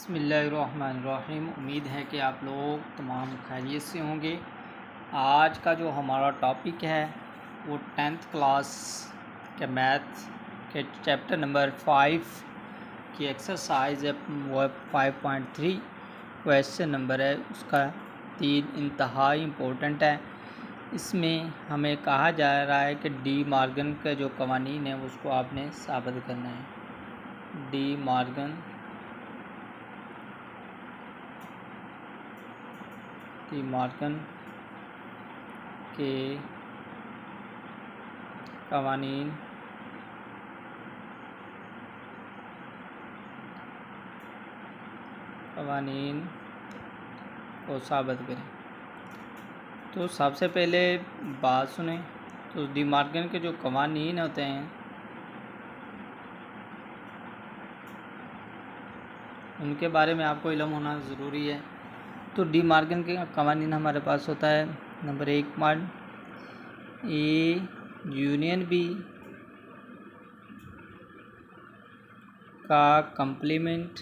बिस्मिल्लाहिर्रहमानिर्रहीम। उम्मीद है कि आप लोग तमाम खैरियत से होंगे। आज का जो हमारा टॉपिक है वो 10th क्लास के मैथ के चैप्टर नंबर 5 की एक्सरसाइज है, वो 5.3 क्वेश्चन नंबर है। उसका 3 इंतहाई इम्पोर्टेंट है। इसमें हमें कहा जा रहा है कि डी मॉर्गन का जो कवानीन है उसको आपने साबित करना है। डी मॉर्गन के कवानीन को साबित करें। तो सबसे पहले बात सुने। तो डी मॉर्गन के जो कवानीन होते हैं उनके बारे में आपको इल्म होना ज़रूरी है। तो डी मॉर्गन के कवानीन हमारे पास होता है number 1 point, A union B का कम्प्लीमेंट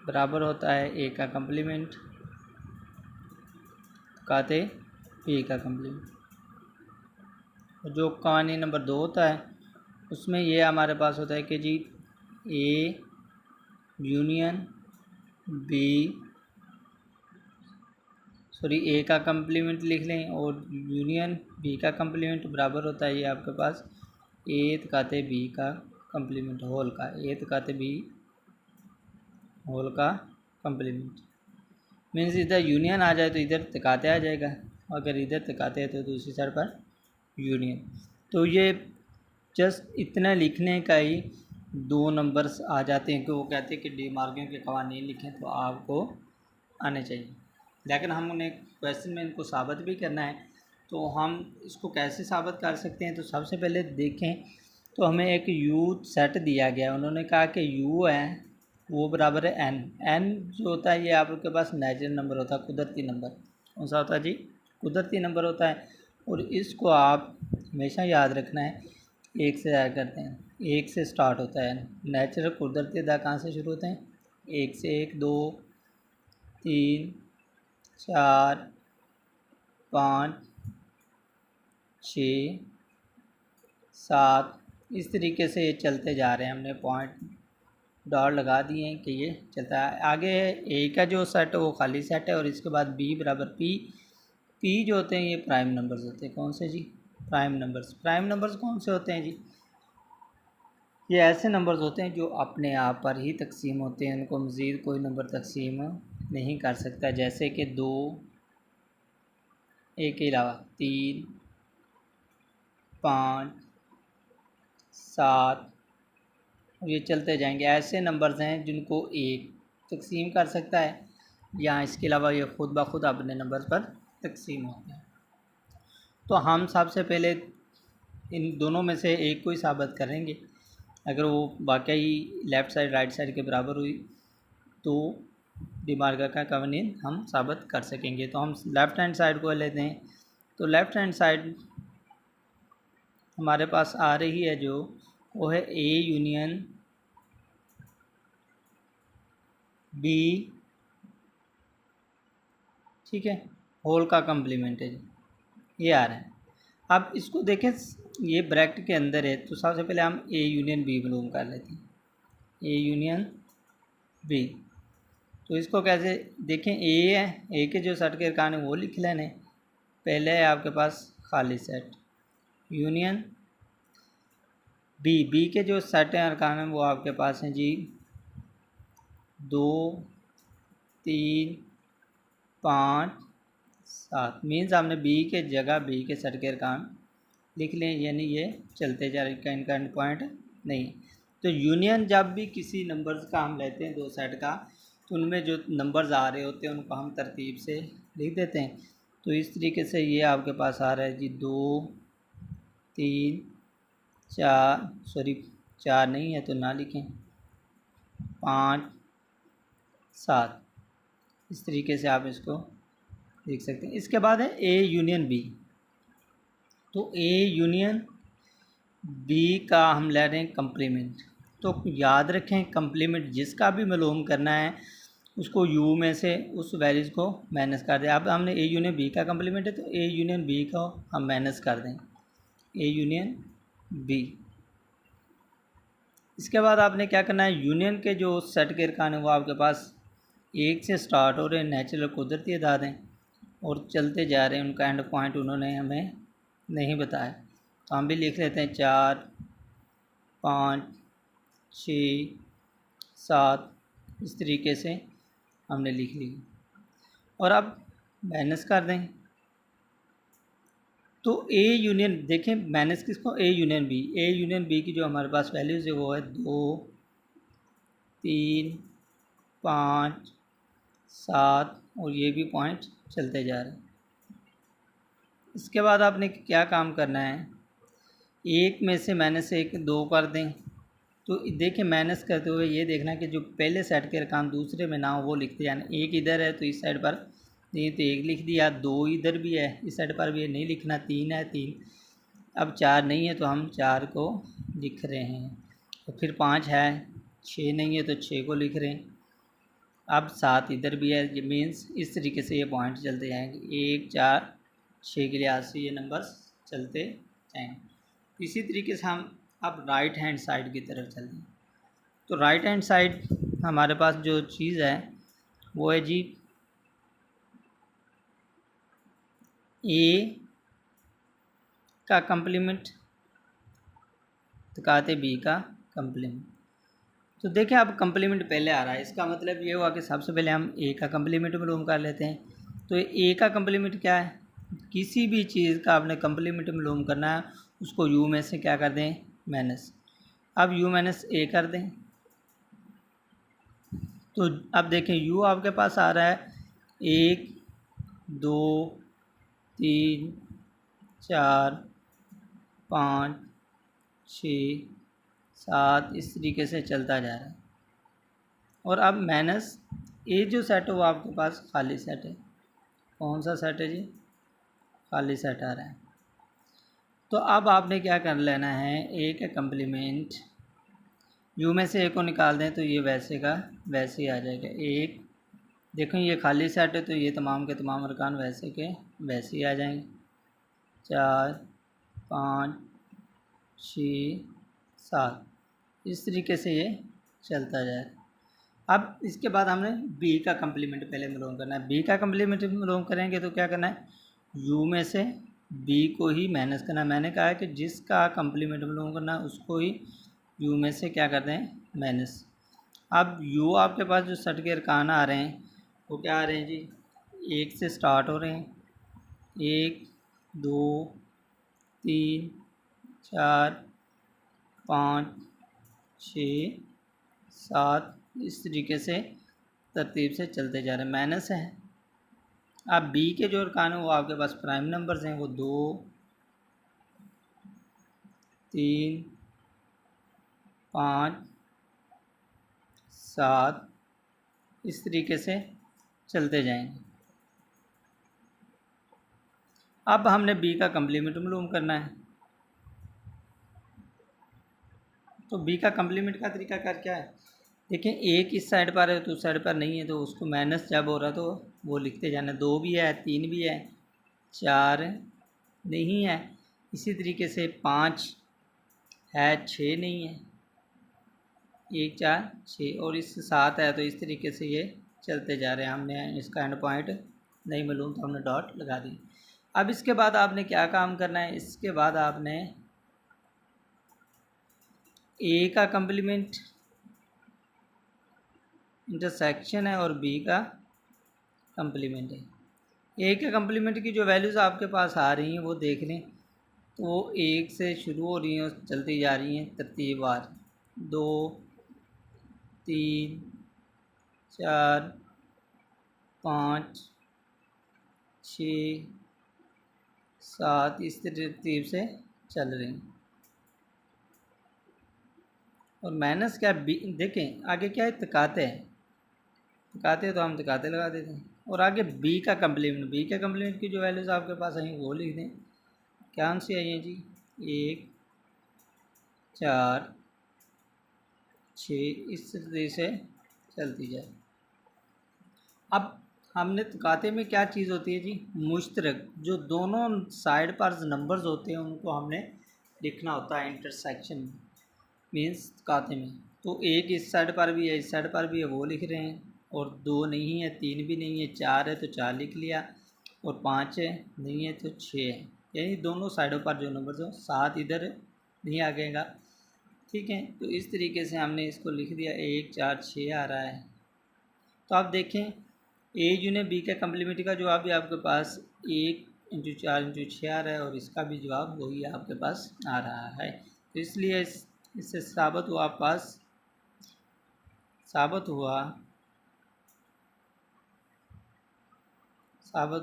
बराबर होता है ए का कम्प्लीमेंट काते बी का कम्प्लीमेंट। जो कवानीन नंबर 2 होता है उसमें ये हमारे पास होता है कि जी ए यूनियन बी ए का कम्प्लीमेंट लिख लें और यूनियन बी का कम्प्लीमेंट बराबर होता है ये आपके पास ए तकाते बी का कम्प्लीमेंट होल का, ए तकाते बी होल का कम्प्लीमेंट। मीन्स इधर यूनियन आ जाए तो इधर तकाते आ जाएगा, अगर इधर तकाते हैं तो दूसरी साइड पर यूनियन। तो ये जस्ट इतना लिखने का ही 2 नंबर्स आ जाते हैं कि वो कहते हैं कि डी मॉर्गन के कवानीन लिखें तो आपको आने चाहिए। लेकिन हम उन्हें क्वेश्चन में इनको साबित भी करना है। तो हम इसको कैसे साबित कर सकते हैं? तो सबसे पहले देखें तो हमें एक यू सेट दिया गया है। उन्होंने कहा कि यू है वो बराबर है एन। एन जो होता है ये आपके पास नेचुरल नंबर होता है, कुदरती नंबर। कौन सा होता है जी? कुदरती नंबर होता है। और इसको आप हमेशा याद रखना है, एक से ऐड करते हैं, एक से स्टार्ट होता है। नेचुरल कुदरती अदा कहाँ से शुरू होते हैं? एक से। 1 2 3 4 5 6 7 इस तरीके से ये चलते जा रहे हैं। हमने पॉइंट डॉट लगा दिए हैं कि ये चलता है। आगे ए का जो सेट है वो खाली सेट है और इसके बाद बी बराबर पी। पी जो होते हैं ये प्राइम नंबर्स होते हैं। कौन से जी? Prime numbers. प्राइम नंबर्स कौन से होते हैं जी? ये ऐसे नंबर्स होते हैं जो अपने आप पर ही तकसीम होते हैं, उनको मज़ीद कोई नंबर तकसीम नहीं कर सकता। जैसे कि 2, एक के अलावा 3 5 7 और ये चलते जाएंगे। ऐसे नंबर्स हैं जिनको एक तकसीम कर सकता है, या इसके अलावा ये खुद ब खुद अपने नंबर पर तकसीम होते हैं। तो हम सबसे पहले इन दोनों में से एक को ही साबित करेंगे। अगर वो वाकई लेफ़्ट साइड राइट साइड के बराबर हुई तो डी मॉर्गन का कवानीन हम साबित कर सकेंगे। तो हम लेफ़्ट हैंड साइड को लेते हैं। तो लेफ़्ट हैंड साइड हमारे पास आ रही है जो वो है ए यूनियन बी, ठीक है, होल का कम्प्लीमेंट है, ये आ रहा है। अब इसको देखें, ये ब्रैकेट के अंदर है। तो सबसे पहले हम ए यूनियन बी मालूम कर लेते हैं, ए यूनियन बी। तो इसको कैसे देखें? ए है, ए के जो सेट के अरकान है वो लिख लेने। पहले है आपके पास खाली सेट, यूनियन बी। बी के जो सेट हैं अरकान हैं वो आपके पास हैं जी 2 3 5 7। मीन्स हमने बी के जगह बी के सेट के अरकान लिख लें, यानी ये चलते जा रहे, इनका एंड पॉइंट नहीं। तो यूनियन जब भी किसी नंबर्स का हम लेते हैं 2 सेट का, तो उनमें जो नंबर्स आ रहे होते हैं उनको हम तरतीब से लिख देते हैं। तो इस तरीके से ये आपके पास आ रहा है जी 2 3 4 4 नहीं है तो ना लिखें, 5 7। इस तरीके से आप इसको लिख सकते हैं। इसके बाद है ए यूनियन बी। तो ए यूनियन बी का हम ले रहे हैं कम्प्लीमेंट। तो याद रखें कंप्लीमेंट जिसका भी मालूम करना है उसको यू में से उस वैल्यूज़ को माइनस कर दें। अब हमने ए यूनियन बी का कंप्लीमेंट है तो ए यूनियन बी को हम माइनस कर दें, ए यूनियन बी। इसके बाद आपने क्या करना है, यूनियन के जो सेट के अरकान है वो आपके पास एक से स्टार्ट हो रहे हैं, नेचुरल कुदरती अदाद हैं और चलते जा रहे हैं, उनका एंड पॉइंट उन्होंने हमें नहीं बताया। तो हम भी लिख लेते हैं 4 5 6 7, इस तरीके से हमने लिख ली। और अब माइनस कर दें तो ए यूनियन, देखें माइनस किसको, A union B. A union B की जो हमारे पास वैल्यूज़ है वो है 2 3 5 7 और ये भी पॉइंट चलते जा रहे हैं। इसके बाद आपने क्या काम करना है, एक में से माइनस एक 2 कर दें। तो देखिए माइनस करते हुए ये देखना कि जो पहले सेट के अरकान दूसरे में ना हो वो लिखते जाना। एक इधर है तो इस साइड पर नहीं तो एक लिख दिया, 2 इधर भी है इस साइड पर भी है, नहीं लिखना, 3 है 3, अब 4 नहीं है तो हम 4 को लिख रहे हैं, तो फिर 5 है, 6 नहीं है तो 6 को लिख रहे हैं, अब 7 इधर भी है। ये मीन्स इस तरीके से ये पॉइंट चलते जाएंगे, 1 4 6 के लिहाज से ये नंबर्स चलते जाएंगे। इसी तरीके से हम अब राइट हैंड साइड की तरफ चलते हैं। तो राइट हैंड साइड हमारे पास जो चीज़ है वो है जी ए का कंप्लीमेंट तकाते बी का कंप्लीमेंट। तो देखें अब कंप्लीमेंट पहले आ रहा है, इसका मतलब ये हुआ कि सबसे पहले हम ए का कंप्लीमेंट मालूम कर लेते हैं। तो ए का कंप्लीमेंट क्या है, किसी भी चीज़ का आपने कंप्लीमेंट मालूम करना है उसको यू में से क्या कर दें, माइनस। अब यू माइनस ए कर दें तो अब देखें यू आपके पास आ रहा है 1 2 3 4 5 6 7, इस तरीके से चलता जा रहा है। और अब माइनस ए जो सेट है वो आपके पास खाली सेट है। कौन सा सेट है जी, खाली सेट आ रहा है। तो अब आपने क्या कर लेना है, ए का कंप्लीमेंट यू में से ए को निकाल दें तो ये वैसे का वैसे ही आ जाएगा। एक देखो ये खाली सेट है तो ये तमाम के तमाम अरकान वैसे के वैसे ही आ जाएंगे। 4 5 6 7, इस तरीके से ये चलता जाए। अब इसके बाद हमने बी का कंप्लीमेंट पहले मालूम करना है। बी का कंप्लीमेंट मालूम करेंगे तो क्या करना है, यू में से बी को ही माइनस करना है। मैंने कहा है कि जिसका कंप्लीमेंट मालूम करना है उसको ही यू में से क्या कर दें, माइनस। अब यू आपके पास जो सेट के अरकान आ रहे हैं वो क्या आ रहे हैं जी, 1 से स्टार्ट हो रहे हैं, 1 2 3 4 5 6 7, इस तरीके से तरतीब से चलते जा रहे हैं, माइनस है। अब बी के जो अरकान है वो आपके पास प्राइम नंबर्स हैं, वो 2 3 5 7, इस तरीके से चलते जाएंगे। अब हमने बी का कंप्लीमेंट मालूम करना है। तो बी का कंप्लीमेंट का तरीका कर क्या है, देखिए एक इस साइड पर है तो उस साइड पर नहीं है तो उसको माइनस जब हो रहा तो वो लिखते जाना। 2 भी है, 3 भी है, 4 नहीं है, इसी तरीके से 5 है, 6 नहीं है, 1 4 6 और इस 7 है। तो इस तरीके से ये चलते जा रहे हैं। हमने इसका एंड पॉइंट नहीं मालूम तो हमने डॉट लगा दी। अब इसके बाद आपने क्या काम करना है, इसके बाद आपने ए का कंप्लीमेंट इंटरसेक्शन है और बी का कंप्लीमेंट है। ए के कंप्लीमेंट की जो वैल्यूज़ आपके पास आ रही हैं वो देख लें तो वो 1 से शुरू हो रही हैं और चलती जा रही हैं तरतीबवार, 2 3 4 5 6 7, इस तरतीब से चल रही हैं। और माइनस क्या बी, देखें आगे क्या है, तकाते हैं, तकाते तो हम तकाते लगा देते हैं। और आगे बी का कंप्लीमेंट, बी के कंप्लीमेंट की जो वैल्यूज़ आपके पास आई वो लिख दें। क्या आंसर आई है जी, 1 4 6 इस तरह से चलती जाए। अब हमने खाते में क्या चीज़ होती है जी, मुश्तरक, जो दोनों साइड पर नंबर्स होते हैं उनको हमने लिखना होता है इंटरसेक्शन मीन्स खाते में। तो एक इस साइड पर भी है, इस साइड पर भी है, वो लिख रहे हैं। और 2 नहीं है, 3 भी नहीं है, 4 है तो 4 लिख लिया, और 5 है नहीं है तो 6 है, यानी दोनों साइडों पर जो नंबर हो, 7 इधर नहीं आ गएगा। ठीक है, तो इस तरीके से हमने इसको लिख दिया, 1 4 6 आ रहा है। तो आप देखें ए यूनियन बी का कम्प्लीमेंट्री का जवाब भी आपके पास 1 इंटू 4 इंटू 6 आ रहा है, और इसका भी जवाब वही आपके पास आ रहा है। तो इसलिए इससे साबित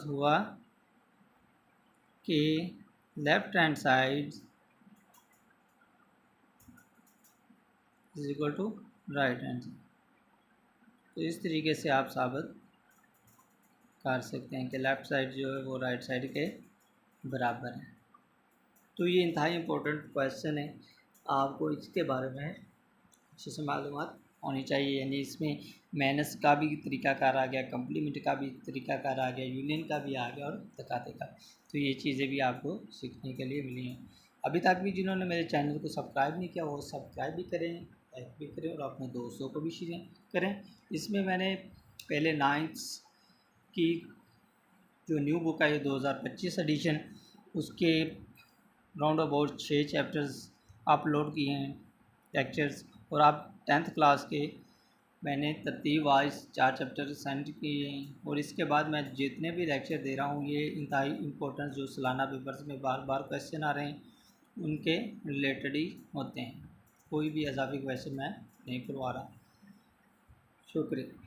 हुआ कि left hand side is equal to right hand side. तो इस तरीके से आप साबित कर सकते हैं कि लेफ़्ट साइड जो है वो राइट साइड के बराबर है। तो ये इंतहाई इम्पोर्टेंट क्वेश्चन है, आपको इसके बारे में अच्छे से मालूमात होनी चाहिए। यानी इसमें माइनस का भी तरीकाकार आ गया, कम्प्लीमेंट का भी तरीकाकार आ गया, यूनियन का भी आ गया, और तकाते का। तो ये चीज़ें भी आपको सीखने के लिए मिली हैं। अभी तक भी जिन्होंने मेरे चैनल को सब्सक्राइब नहीं किया वो सब्सक्राइब भी करें, लाइक भी करें, और अपने दोस्तों को भी शेयर करें। इसमें मैंने पहले 9th की जो न्यू बुक है 2025 एडिशन, उसके राउंड अबाउट 6 चैप्टर्स अपलोड किए हैं लेक्चर्स, और आप 10th क्लास के मैंने तरतीब वाइज 4 चैप्टर सेंड किए हैं। और इसके बाद मैं जितने भी लेक्चर दे रहा हूँ ये इंतहाई इम्पोर्टेंट जो सालाना पेपर्स में बार बार क्वेश्चन आ रहे हैं उनके रिलेटेड ही होते हैं। कोई भी इजाफी क्वेश्चन मैं नहीं करवा रहा। शुक्रिया।